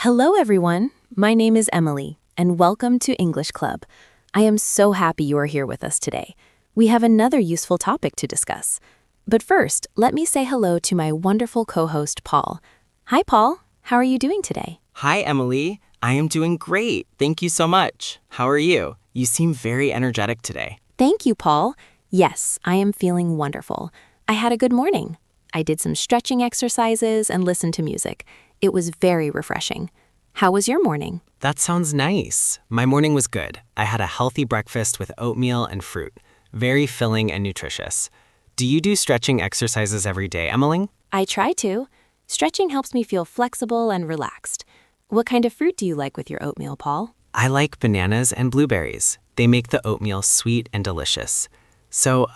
Hello, everyone. My name is Emily, and welcome to English Club. I am so happy you are here with us today. We have another useful topic to discuss. But first, let me say hello to my wonderful co-host, Paul. Hi, Paul. How are you doing today? Hi, Emily. I am doing great. Thank you so much. How are you? You seem very energetic today. Thank you, Paul. Yes, I am feeling wonderful. I had a good morning. I did some stretching exercises and listened to music. It was very refreshing. How was your morning? That sounds nice. My morning was good. I had a healthy breakfast with oatmeal and fruit. Very filling and nutritious. Do you do stretching exercises every day, Emily? I try to. Stretching helps me feel flexible and relaxed. What kind of fruit do you like with your oatmeal, Paul? I like bananas and blueberries. They make the oatmeal sweet and delicious. So,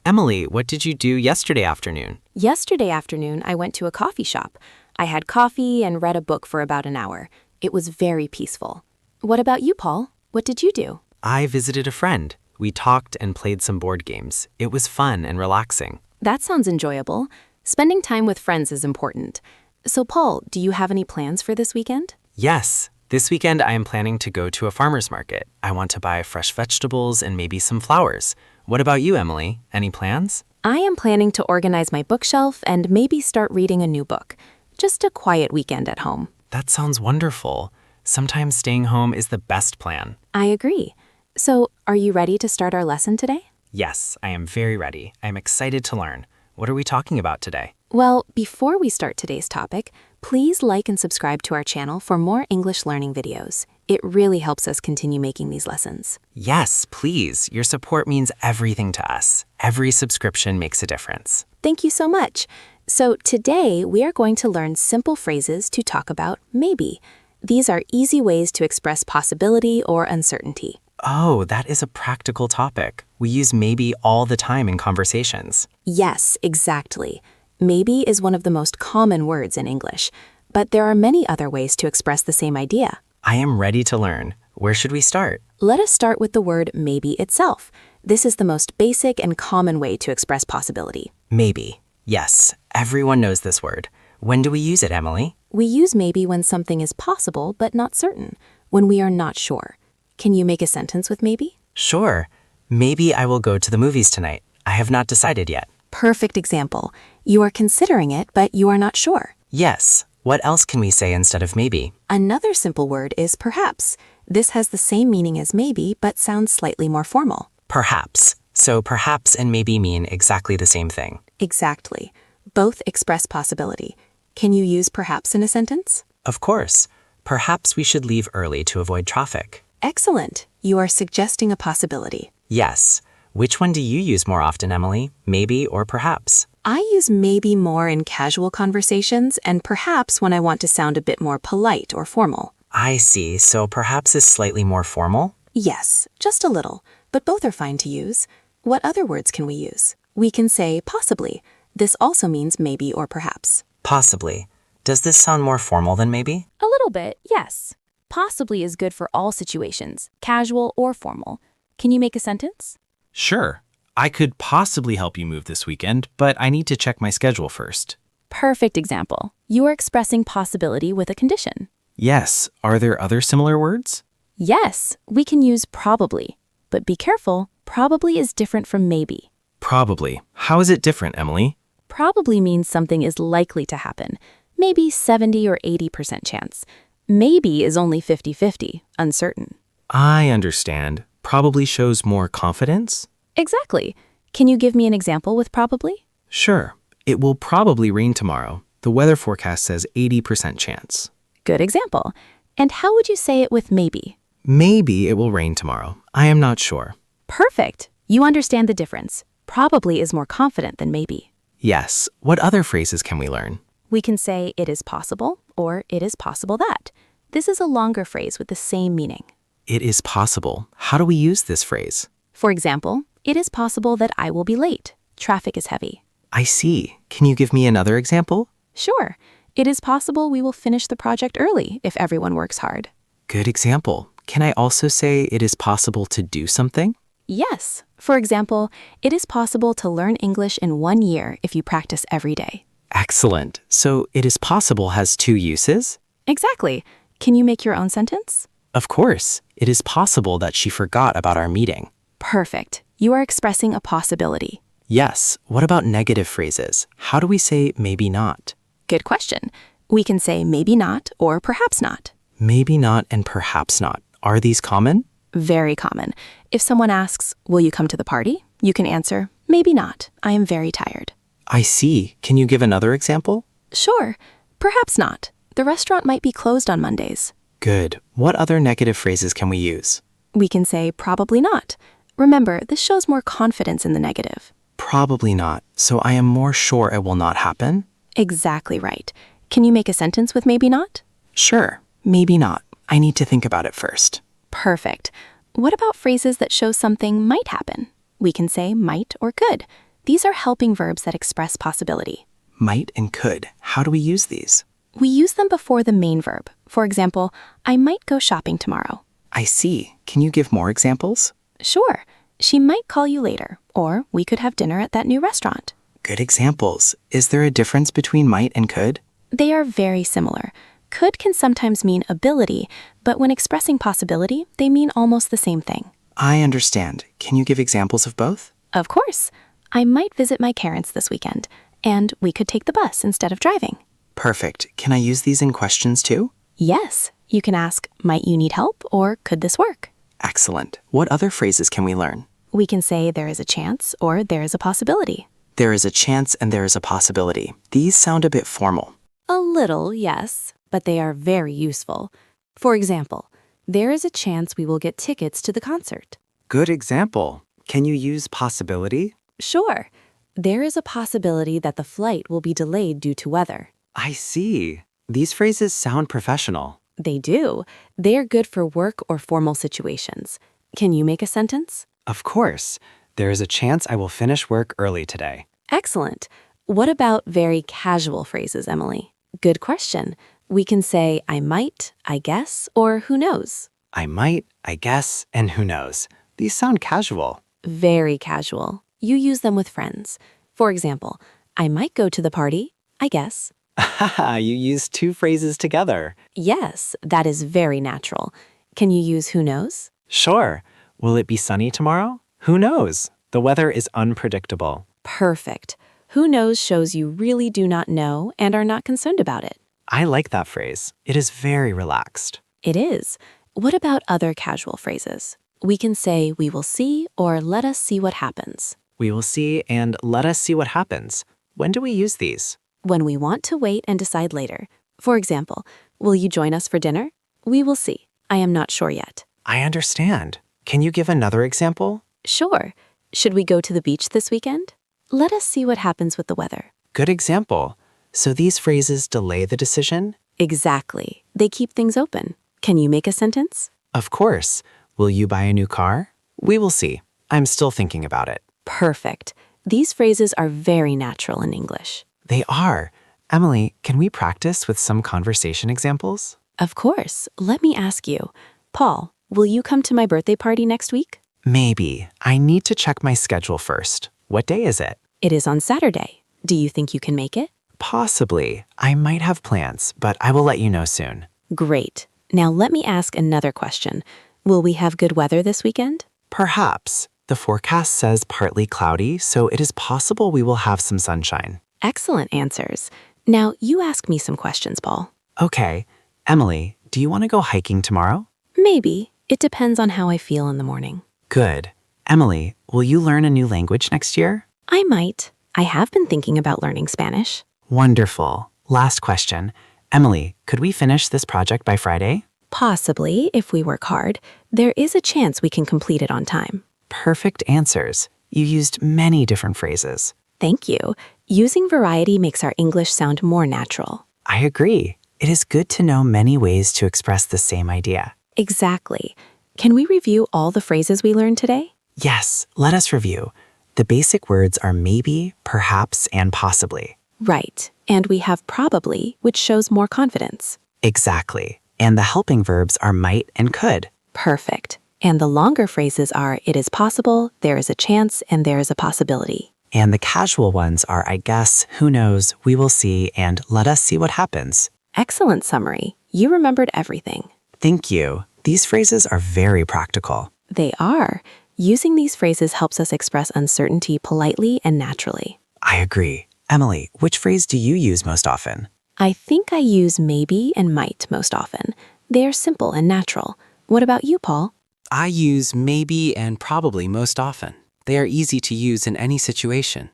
Emily, what did you do yesterday afternoon? Yesterday afternoon, I went to a coffee shop. I had coffee and read a book for about an hour. It was very peaceful. What about you, Paul? What did you do? I visited a friend. We talked and played some board games. It was fun and relaxing. That sounds enjoyable. Spending time with friends is important. So, Paul, do you have any plans for this weekend? Yes. This weekend, I am planning to go to a farmer's market. I want to buy fresh vegetables and maybe some flowers. What about you, Emily? Any plans? I am planning to organize my bookshelf and maybe start reading a new book. Just a quiet weekend at home. That sounds wonderful. Sometimes staying home is the best plan. I agree. So, are you ready to start our lesson today? Yes, I am very ready. I am excited to learn. What are we talking about today? Well, before we start today's topic, please like and subscribe to our channel for more English learning videos. It really helps us continue making these lessons. Yes, please. Your support means everything to us. Every subscription makes a difference. Thank you so much. So today we are going to learn simple phrases to talk about maybe. These are easy ways to express possibility or uncertainty. Oh, that is a practical topic. We use maybe all the time in conversations. Yes, exactly. Maybe is one of the most common words in English, but there are many other ways to express the same idea. I am ready to learn. Where should we start? Let us start with the word maybe itself. This is the most basic and common way to express possibility. Maybe. Yes, everyone knows this word. When do we use it, Emily? We use maybe when something is possible but not certain, when we are not sure. Can you make a sentence with maybe? Sure. Maybe I will go to the movies tonight. I have not decided yet. Perfect example. You are considering it, but you are not sure. Yes. What else can we say instead of maybe? Another simple word is perhaps. This has the same meaning as maybe, but sounds slightly more formal. Perhaps. So perhaps and maybe mean exactly the same thing. Exactly. Both express possibility. Can you use perhaps in a sentence? Of course. Perhaps we should leave early to avoid traffic. Excellent. You are suggesting a possibility. Yes. Which one do you use more often, Emily? Maybe or perhaps? I use maybe more in casual conversations and perhaps when I want to sound a bit more polite or formal. I see. So perhaps is slightly more formal? Yes, just a little, but both are fine to use. What other words can we use? We can say possibly. This also means maybe or perhaps. Possibly. Does this sound more formal than maybe? A little bit, yes. Possibly is good for all situations, casual or formal. Can you make a sentence? Sure. I could possibly help you move this weekend, but I need to check my schedule first. Perfect example. You are expressing possibility with a condition. Yes. Are there other similar words? Yes, we can use probably. But be careful, probably is different from maybe. Probably. How is it different, Emily? Probably means something is likely to happen. Maybe 70 or 80% chance. Maybe is only 50-50, uncertain. I understand. Probably shows more confidence? Exactly. Can you give me an example with probably? Sure. It will probably rain tomorrow. The weather forecast says 80% chance. Good example. And how would you say it with maybe? Maybe it will rain tomorrow. I am not sure. Perfect. You understand the difference. Probably is more confident than maybe. Yes. What other phrases can we learn? We can say it is possible or it is possible that. This is a longer phrase with the same meaning. It is possible. How do we use this phrase? For example, it is possible that I will be late. Traffic is heavy. I see. Can you give me another example? Sure. It is possible we will finish the project early if everyone works hard. Good example. Can I also say it is possible to do something? Yes. For example, it is possible to learn English in 1 year if you practice every day. Excellent. So it is possible has two uses? Exactly. Can you make your own sentence? Of course, it is possible that she forgot about our meeting. Perfect. You are expressing a possibility. Yes, what about negative phrases? How do we say maybe not? Good question. We can say maybe not or perhaps not. Maybe not and perhaps not. Are these common? Very common. If someone asks, will you come to the party? You can answer, maybe not. I am very tired. I see. Can you give another example? Sure. Perhaps not. The restaurant might be closed on Mondays. Good. What other negative phrases can we use? We can say probably not. Remember, this shows more confidence in the negative. Probably not. So I am more sure it will not happen? Exactly right. Can you make a sentence with maybe not? Sure. Maybe not. I need to think about it first. Perfect. What about phrases that show something might happen? We can say might or could. These are helping verbs that express possibility. Might and could. How do we use these? We use them before the main verb. For example, I might go shopping tomorrow. I see. Can you give more examples? Sure. She might call you later, or we could have dinner at that new restaurant. Good examples. Is there a difference between might and could? They are very similar. Could can sometimes mean ability, but when expressing possibility, they mean almost the same thing. I understand. Can you give examples of both? Of course. I might visit my parents this weekend, and we could take the bus instead of driving. Perfect. Can I use these in questions too? Yes. You can ask, might you need help, or could this work? Excellent. What other phrases can we learn? We can say there is a chance or there is a possibility. There is a chance and there is a possibility. These sound a bit formal. A little, yes, but they are very useful. For example, there is a chance we will get tickets to the concert. Good example. Can you use possibility? Sure. There is a possibility that the flight will be delayed due to weather. I see. These phrases sound professional. They do. They are good for work or formal situations. Can you make a sentence? Of course. There is a chance I will finish work early today. Excellent. What about very casual phrases, Emily? Good question. We can say I might, I guess, or who knows. I might, I guess, and who knows. These sound casual. Very casual. You use them with friends. For example, I might go to the party, I guess. Haha, you used two phrases together. Yes, that is very natural. Can you use who knows? Sure. Will it be sunny tomorrow? Who knows? The weather is unpredictable. Perfect. Who knows shows you really do not know and are not concerned about it. I like that phrase. It is very relaxed. It is. What about other casual phrases? We can say we will see or let us see what happens. We will see and let us see what happens. When do we use these? When we want to wait and decide later. For example, will you join us for dinner? We will see. I am not sure yet. I understand. Can you give another example? Sure. Should we go to the beach this weekend? Let us see what happens with the weather. Good example. So these phrases delay the decision? Exactly. They keep things open. Can you make a sentence? Of course. Will you buy a new car? We will see. I'm still thinking about it. Perfect. These phrases are very natural in English. They are. Emily, can we practice with some conversation examples? Of course. Let me ask you. Paul, will you come to my birthday party next week? Maybe. I need to check my schedule first. What day is it? It is on Saturday. Do you think you can make it? Possibly. I might have plans, but I will let you know soon. Great. Now let me ask another question. Will we have good weather this weekend? Perhaps. The forecast says partly cloudy, so it is possible we will have some sunshine. Excellent answers. Now you ask me some questions, Paul. Okay. Emily, do you want to go hiking tomorrow? Maybe. It depends on how I feel in the morning. Good. Emily, will you learn a new language next year? I might. I have been thinking about learning Spanish. Wonderful. Last question. Emily, could we finish this project by Friday? Possibly, if we work hard. There is a chance we can complete it on time. Perfect answers. You used many different phrases. Thank you. Using variety makes our English sound more natural. I agree. It is good to know many ways to express the same idea. Exactly. Can we review all the phrases we learned today? Yes, let us review. The basic words are maybe, perhaps, and possibly. Right. And we have probably, which shows more confidence. Exactly. And the helping verbs are might and could. Perfect. And the longer phrases are it is possible, there is a chance, and there is a possibility. And the casual ones are I guess, who knows, we will see, and let us see what happens. Excellent summary. You remembered everything. Thank you. These phrases are very practical. They are. Using these phrases helps us express uncertainty politely and naturally. I agree. Emily, which phrase do you use most often? I think I use maybe and might most often. They are simple and natural. What about you, Paul? I use maybe and probably most often. They are easy to use in any situation.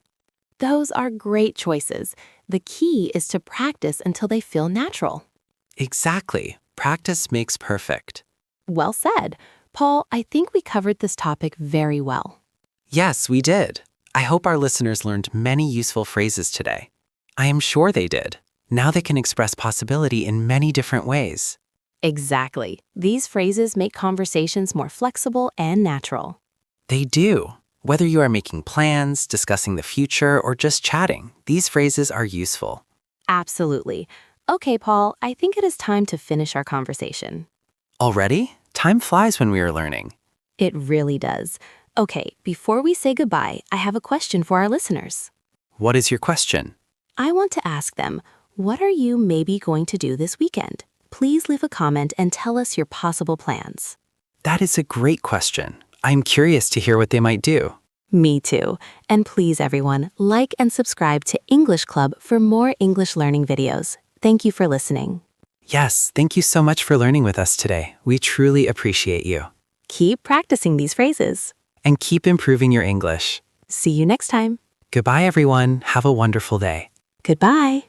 Those are great choices. The key is to practice until they feel natural. Exactly. Practice makes perfect. Well said. Paul, I think we covered this topic very well. Yes, we did. I hope our listeners learned many useful phrases today. I am sure they did. Now they can express possibility in many different ways. Exactly. These phrases make conversations more flexible and natural. They do. Whether you are making plans, discussing the future, or just chatting, these phrases are useful. Absolutely. Okay, Paul, I think it is time to finish our conversation. Already? Time flies when we are learning. It really does. Okay, before we say goodbye, I have a question for our listeners. What is your question? I want to ask them, what are you maybe going to do this weekend? Please leave a comment and tell us your possible plans. That is a great question. I'm curious to hear what they might do. Me too. And please, everyone, like and subscribe to English Club for more English learning videos. Thank you for listening. Yes, thank you so much for learning with us today. We truly appreciate you. Keep practicing these phrases. And keep improving your English. See you next time. Goodbye, everyone. Have a wonderful day. Goodbye.